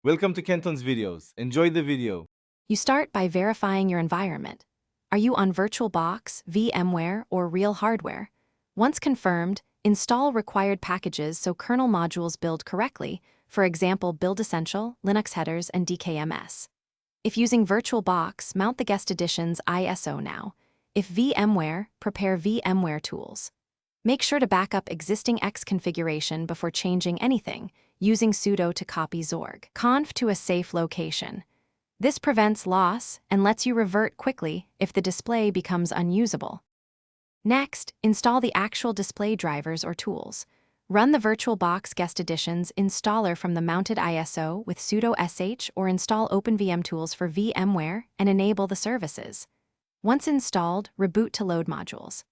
Welcome to Kenton's videos. Enjoy the video. You start by verifying your environment. Are you on VirtualBox, VMware, or real hardware? Once confirmed, install required packages so kernel modules build correctly, for example Build Essential, Linux headers, and DKMS. If using VirtualBox, mount the Guest Edition's ISO now. If VMware, prepare VMware tools. Make sure to back up existing X configuration before changing anything, using sudo to copy Zorg conf to a safe location. This prevents loss and lets you revert quickly if the display becomes unusable. Next, install the actual display drivers or tools. Run the VirtualBox Guest Edition's installer from the mounted ISO with sudo sh or install OpenVM tools for VMware and enable the services. Once installed, reboot to load modules.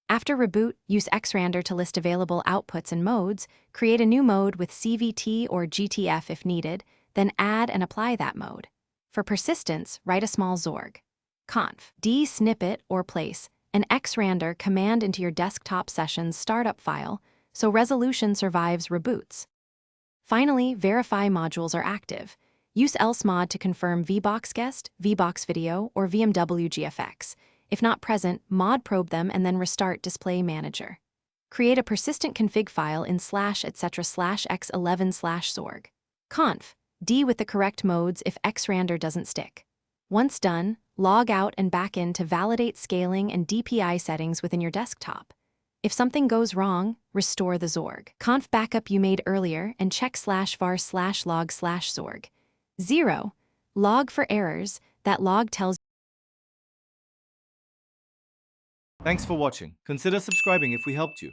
After reboot, use xrandr to list available outputs and modes, create a new mode with CVT or GTF if needed, then add and apply that mode. For persistence, write a small Zorg conf d snippet or place an xrandr command into your desktop session's startup file so resolution survives reboots. Finally, verify modules are active. Use elsmod to confirm VBoxGuest, VBoxVideo, or VMWGFX. If not present, mod probe them and then restart Display Manager. Create a persistent config file in /etc/x11/zorg conf d with the correct modes if xrandr doesn't stick. Once done, log out and back in to validate scaling and DPI settings within your desktop. If something goes wrong, restore the Zorg conf backup you made earlier and check /var/log/zorg. 0. Log for errors. That log tells. Thanks for watching. Consider subscribing if we helped you.